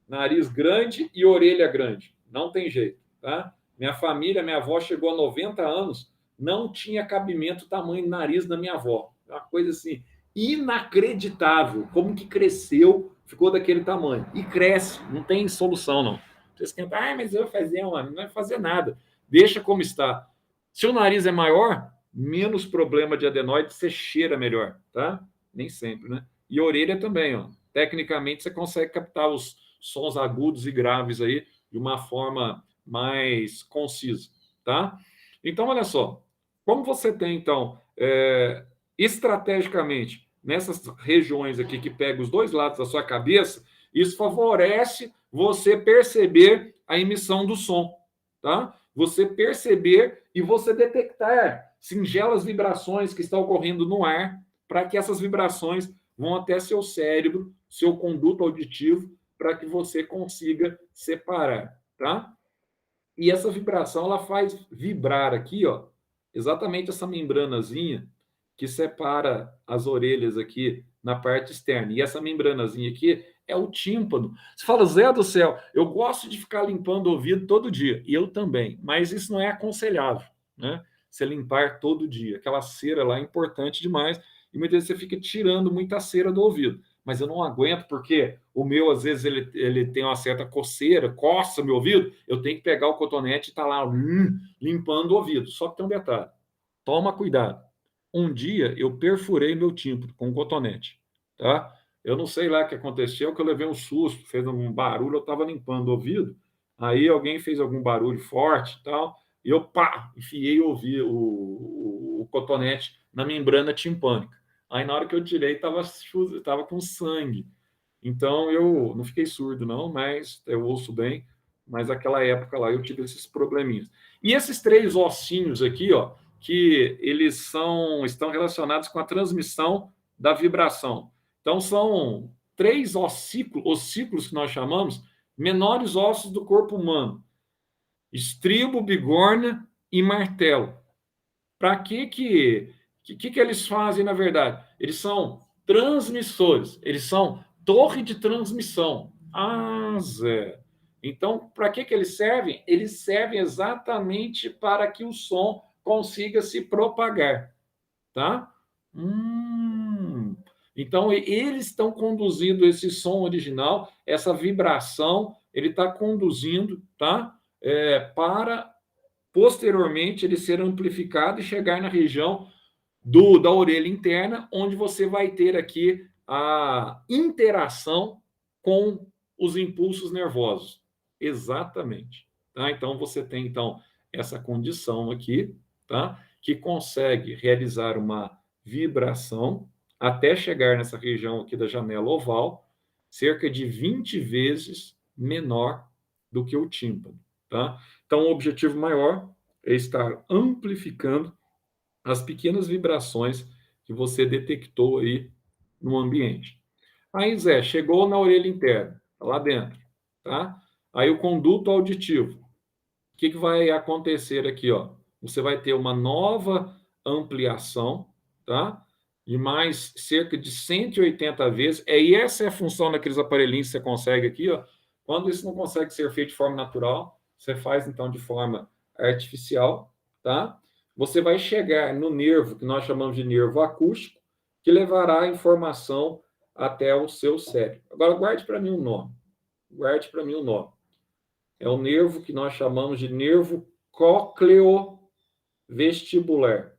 [SPEAKER 2] nariz grande e orelha grande. Não tem jeito, tá? Minha família, minha avó chegou a 90 anos, não tinha cabimento o tamanho do nariz da minha avó. Uma coisa assim, inacreditável. Como que cresceu, ficou daquele tamanho. E cresce, não tem solução, não. Você esquenta, mas eu vou fazer não vai fazer nada. Deixa como está. Se o nariz é maior, menos problema de adenoide, você cheira melhor, tá? Nem sempre, né? E orelha também, ó. Tecnicamente, você consegue captar os sons agudos e graves aí de uma forma mais concisa, tá? Então, olha só. Como você tem, então, estrategicamente, nessas regiões aqui que pega os dois lados da sua cabeça, isso favorece você perceber a emissão do som, tá? Você perceber e você detectar singelas vibrações que estão ocorrendo no ar, para que essas vibrações vão até seu cérebro, seu conduto auditivo, para que você consiga separar, tá? E essa vibração, ela faz vibrar aqui, ó, exatamente essa membranazinha que separa as orelhas aqui na parte externa. E essa membranazinha aqui é o tímpano. Você fala, Zé do céu, eu gosto de ficar limpando o ouvido todo dia. E eu também, mas isso não é aconselhável, né? Você limpar todo dia. Aquela cera lá é importante demais. E muitas vezes você fica tirando muita cera do ouvido. Mas eu não aguento, porque o meu, às vezes, ele tem uma certa coceira, coça meu ouvido, eu tenho que pegar o cotonete e estar lá limpando o ouvido. Só que tem um detalhe. Toma cuidado. Um dia eu perfurei meu tímpano com um cotonete, tá? Eu não sei lá o que aconteceu, que eu levei um susto, fez um barulho, eu estava limpando o ouvido, aí alguém fez algum barulho forte e tal, e eu, enfiei o cotonete na membrana timpânica. Aí, na hora que eu tirei, estava com sangue. Então, eu não fiquei surdo, não, mas eu ouço bem, mas naquela época lá eu tive esses probleminhas. E esses 3 ossinhos aqui, ó, que eles estão relacionados com a transmissão da vibração. Então, são 3 ossículos que nós chamamos, menores ossos do corpo humano: estribo, bigorna e martelo. Para que eles fazem, na verdade? Eles são transmissores, eles são torre de transmissão. Zé. Então, para que eles servem? Eles servem exatamente para que o som consiga se propagar, tá? Então, eles estão conduzindo esse som original, essa vibração, ele está conduzindo, tá? Para, posteriormente, ele ser amplificado e chegar na região da orelha interna, onde você vai ter aqui a interação com os impulsos nervosos. Exatamente. Tá? Então, você tem, essa condição aqui, tá? Que consegue realizar uma vibração até chegar nessa região aqui da janela oval, cerca de 20 vezes menor do que o tímpano, tá? Então, o objetivo maior é estar amplificando as pequenas vibrações que você detectou aí no ambiente. Aí, Zé, chegou na orelha interna, lá dentro, tá? Aí o conduto auditivo. O que vai acontecer aqui, ó? Você vai ter uma nova ampliação, tá? De mais cerca de 180 vezes. E essa é a função daqueles aparelhinhos que você consegue aqui, ó. Quando isso não consegue ser feito de forma natural, você faz, então, de forma artificial, tá? Você vai chegar no nervo, que nós chamamos de nervo acústico, que levará a informação até o seu cérebro. Agora, guarde para mim o nome. Guarde para mim o nome. É o nervo que nós chamamos de nervo cócleo-vestibular.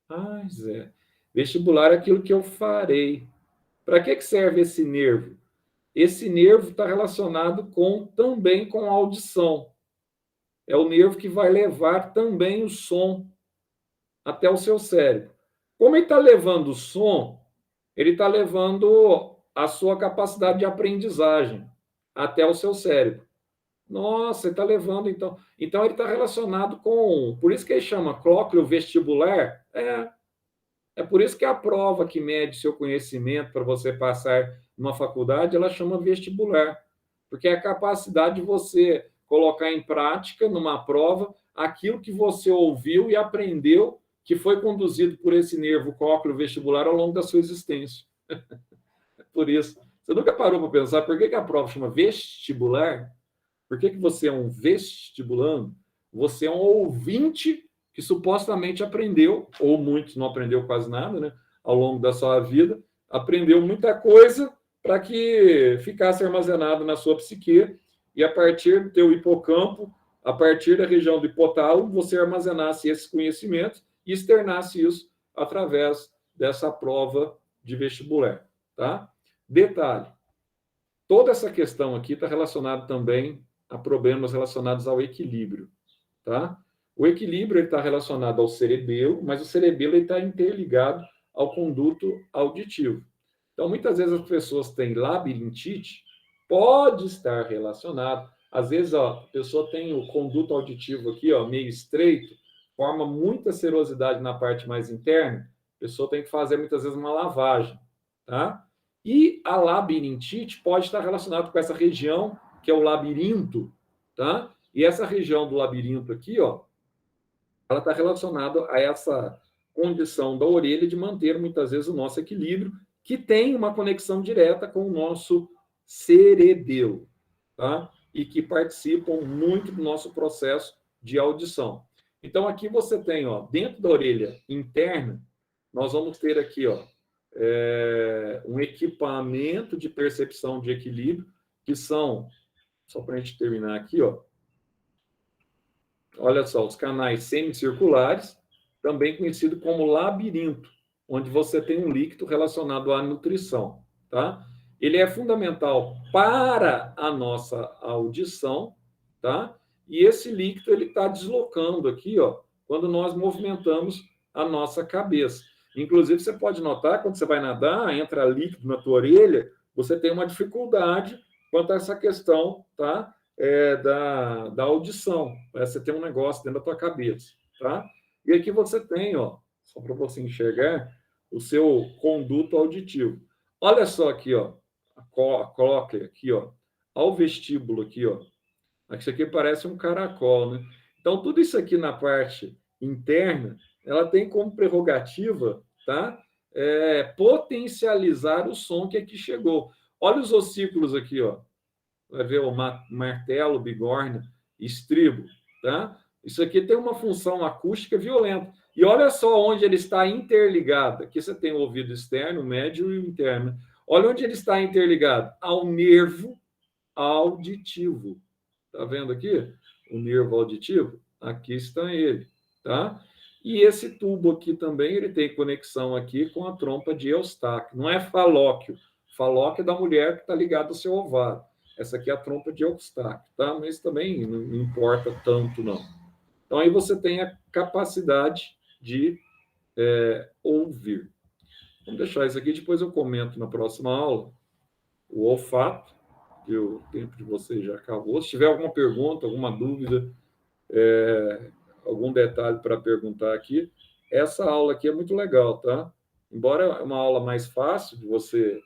[SPEAKER 2] Ah, Zé, vestibular é aquilo que eu farei. Para que serve esse nervo? Esse nervo está relacionado também com a audição. É o nervo que vai levar também o som até o seu cérebro. Como ele está levando o som, ele está levando a sua capacidade de aprendizagem até o seu cérebro. Nossa, ele está levando, então. Então, ele está relacionado com. Por isso que ele chama cócleo vestibular. É por isso que a prova que mede seu conhecimento para você passar numa faculdade, ela chama vestibular. Porque é a capacidade de você colocar em prática, numa prova, aquilo que você ouviu e aprendeu, que foi conduzido por esse nervo cócleo vestibular ao longo da sua existência. Por isso. Você nunca parou para pensar por que a prova chama vestibular? Por que você é um vestibulando? Você é um ouvinte que supostamente aprendeu, ou muitos não aprendeu quase nada, né? Ao longo da sua vida, aprendeu muita coisa para que ficasse armazenado na sua psique e a partir do teu hipocampo, a partir da região do hipotálamo, você armazenasse esses conhecimentos e externasse isso através dessa prova de vestibular, tá? Detalhe, toda essa questão aqui está relacionada também a problemas relacionados ao equilíbrio, tá? O equilíbrio está relacionado ao cerebelo, mas o cerebelo está interligado ao conduto auditivo. Então, muitas vezes as pessoas têm labirintite, pode estar relacionado. Às vezes, ó, a pessoa tem o conduto auditivo aqui, ó, meio estreito, forma muita serosidade na parte mais interna, a pessoa tem que fazer muitas vezes uma lavagem, tá? E a labirintite pode estar relacionada com essa região que é o labirinto, tá? E essa região do labirinto aqui, ó, ela está relacionada a essa condição da orelha de manter muitas vezes o nosso equilíbrio, que tem uma conexão direta com o nosso cerebelo, tá? E que participam muito do nosso processo de audição. Então aqui você tem, ó, dentro da orelha interna, nós vamos ter aqui, ó, um equipamento de percepção de equilíbrio, que são, só para a gente terminar aqui, ó, olha só, os canais semicirculares, também conhecido como labirinto, onde você tem um líquido relacionado à nutrição, tá? Ele é fundamental para a nossa audição, tá? E esse líquido ele está deslocando aqui, ó, quando nós movimentamos a nossa cabeça. Inclusive, você pode notar, quando você vai nadar, entra líquido na tua orelha, você tem uma dificuldade quanto a essa questão, tá? Da audição. Você tem um negócio dentro da tua cabeça, tá? E aqui você tem, ó, só para você enxergar, o seu conduto auditivo. Olha só aqui, ó, a cóclea aqui, ó, ao vestíbulo aqui, ó. Isso aqui parece um caracol, né? Então, tudo isso aqui na parte interna, ela tem como prerrogativa, tá? Potencializar o som que aqui chegou. Olha os ossículos aqui, ó. Vai ver o martelo, bigorna, estribo, tá? Isso aqui tem uma função acústica violenta. E olha só onde ele está interligado. Aqui você tem o ouvido externo, o médio e o interno. Olha onde ele está interligado. Ao nervo auditivo. Tá vendo aqui? O nervo auditivo? Aqui está ele, tá? E esse tubo aqui também, ele tem conexão aqui com a trompa de Eustáquio. Não é falóquio. Falóquio é da mulher que está ligada ao seu ovário. Essa aqui é a trompa de Eustáquio, tá? Mas também não importa tanto, não. Então, aí você tem a capacidade de ouvir. Vamos deixar isso aqui, depois eu comento na próxima aula. O olfato, que o tempo de vocês já acabou. Se tiver alguma pergunta, alguma dúvida, algum detalhe para perguntar aqui, essa aula aqui é muito legal, tá? embora é uma aula mais fácil de você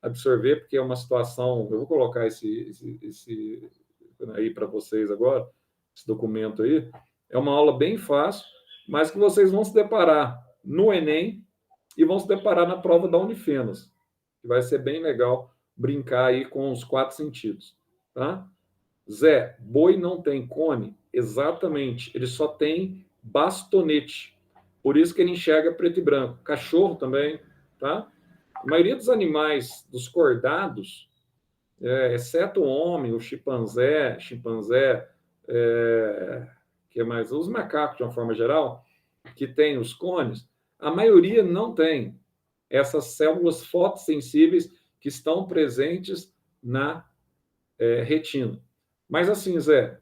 [SPEAKER 2] absorver, porque é uma situação... Eu vou colocar esse aí para vocês agora, esse documento aí. É uma aula bem fácil, mas que vocês vão se deparar no Enem e vão se deparar na prova da Unifenas, que vai ser bem legal brincar aí com os 4 sentidos, tá? Zé, boi não tem cone? Exatamente, ele só tem bastonete. Por isso que ele enxerga preto e branco. Cachorro também, tá? A maioria dos animais, dos cordados, exceto o homem, o chimpanzé, que mais? Os macacos, de uma forma geral, que tem os cones, a maioria não tem essas células fotossensíveis que estão presentes na retina. Mas assim, Zé,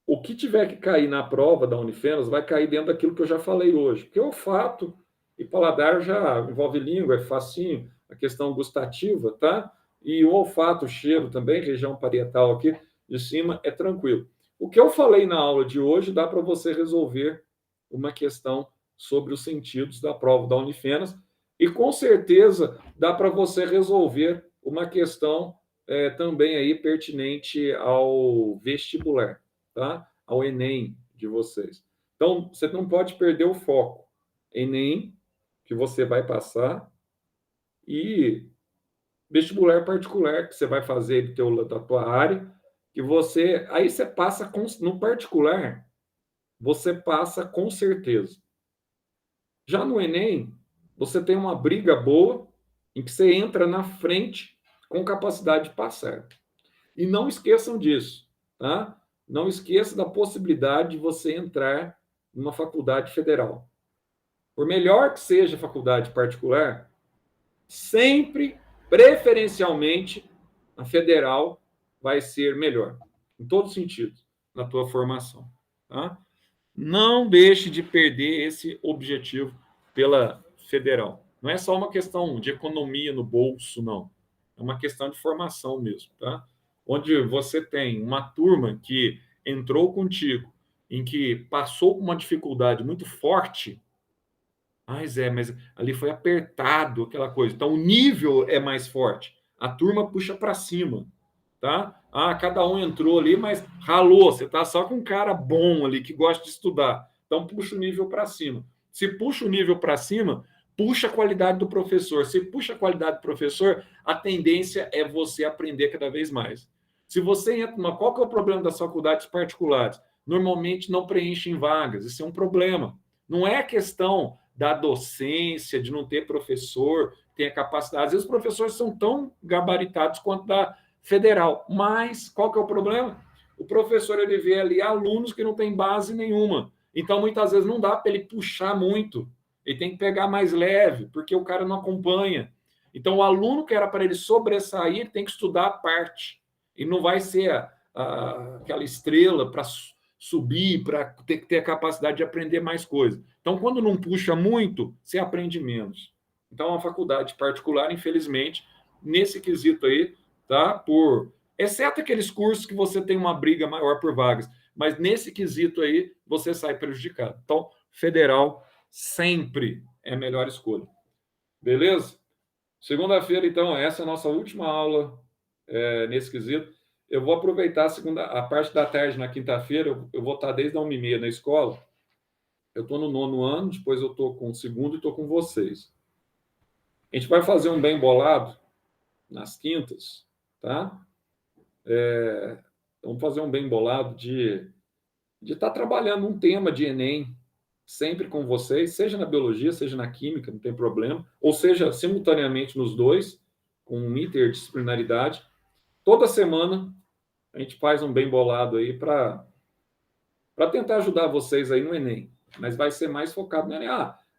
[SPEAKER 2] o que tiver que cair na prova da Unifenas vai cair dentro daquilo que eu já falei hoje. Porque olfato e paladar já envolve língua, é facinho, a questão gustativa, tá? E o olfato, o cheiro também, região parietal aqui de cima, é tranquilo. O que eu falei na aula de hoje dá para você resolver uma questão sobre os sentidos da prova da Unifenas e, com certeza, dá para você resolver uma questão também aí pertinente ao vestibular, tá? Ao Enem de vocês. Então, você não pode perder o foco. Enem, que você vai passar, e vestibular particular, que você vai fazer da tua área, que você... Aí você passa no particular, você passa com certeza. Já no Enem, você tem uma briga boa, em que você entra na frente com capacidade de passar. E não esqueçam disso, tá? Não esqueça da possibilidade de você entrar numa faculdade federal. Por melhor que seja a faculdade particular, sempre, preferencialmente, a federal vai ser melhor, em todo sentido, na tua formação, tá? Não deixe de perder esse objetivo pela federal. Não é só uma questão de economia no bolso, não. É uma questão de formação mesmo, tá? Onde você tem uma turma que entrou contigo, em que passou por uma dificuldade muito forte. Zé, mas ali foi apertado, aquela coisa. Então, o nível é mais forte. A turma puxa para cima, tá? Cada um entrou ali, mas ralou. Você tá só com um cara bom ali, que gosta de estudar. Então, puxa o nível para cima. Se puxa o nível para cima, puxa a qualidade do professor. Se puxa a qualidade do professor, a tendência é você aprender cada vez mais. Se você entra numa... Qual que é o problema das faculdades particulares? Normalmente não preenchem vagas. Isso é um problema. Não é questão da docência, de não ter professor, ter a capacidade. Às vezes os professores são tão gabaritados quanto da federal. Mas qual que é o problema? O professor, ele vê ali alunos que não têm base nenhuma. Então, muitas vezes, não dá para ele puxar muito. Ele tem que pegar mais leve, porque o cara não acompanha. Então, o aluno que era para ele sobressair, ele tem que estudar a parte. E não vai ser aquela estrela para subir, para ter a capacidade de aprender mais coisas. Então, quando não puxa muito, você aprende menos. Então, a faculdade particular, infelizmente, nesse quesito aí, tá? Exceto aqueles cursos que você tem uma briga maior por vagas, mas nesse quesito aí, você sai prejudicado. Então, federal sempre é a melhor escolha. Beleza? Segunda-feira, então, essa é a nossa última aula nesse quesito. Eu vou aproveitar a parte da tarde na quinta-feira, eu vou estar desde a 1h30 na escola. Eu estou no 9º ano, depois eu estou com o 2º e estou com vocês. A gente vai fazer um bem bolado nas quintas, tá? Vamos fazer um bem bolado de estar trabalhando um tema de Enem, sempre com vocês, seja na biologia, seja na química, não tem problema, ou seja, simultaneamente nos dois, com interdisciplinaridade. Toda semana a gente faz um bem bolado aí para tentar ajudar vocês aí no Enem, mas vai ser mais focado no Enem.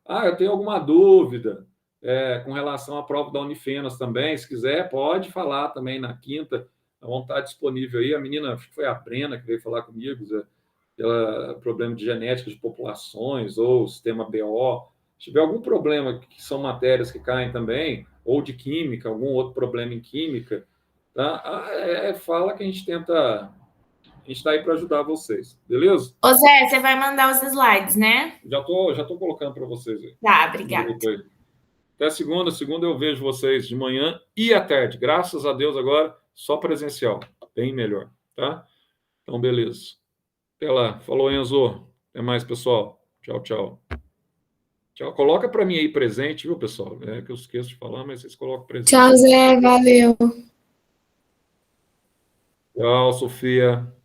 [SPEAKER 2] Eu tenho alguma dúvida com relação à prova da Unifenas também, se quiser, pode falar também na quinta, vão estar disponível aí. A menina, acho que foi a Brena que veio falar comigo, problema de genética de populações ou sistema BO. Se tiver algum problema, que são matérias que caem também, ou de química, algum outro problema em química, tá? Fala que a gente tenta A gente está aí para ajudar vocês, beleza?
[SPEAKER 3] Ô Zé, você vai mandar os slides, né?
[SPEAKER 2] Já tô colocando para vocês aí.
[SPEAKER 3] Tá, obrigada.
[SPEAKER 2] Até segunda. Segunda eu vejo vocês de manhã e à tarde. Graças a Deus agora, só presencial. Bem melhor, tá? Então, beleza. Até lá. Falou, Enzo. Até mais, pessoal. Tchau, tchau. Tchau. Coloca para mim aí presente, viu, pessoal? É que eu esqueço de falar, mas vocês colocam presente.
[SPEAKER 4] Tchau, Zé. Valeu.
[SPEAKER 2] Tchau, Sofia.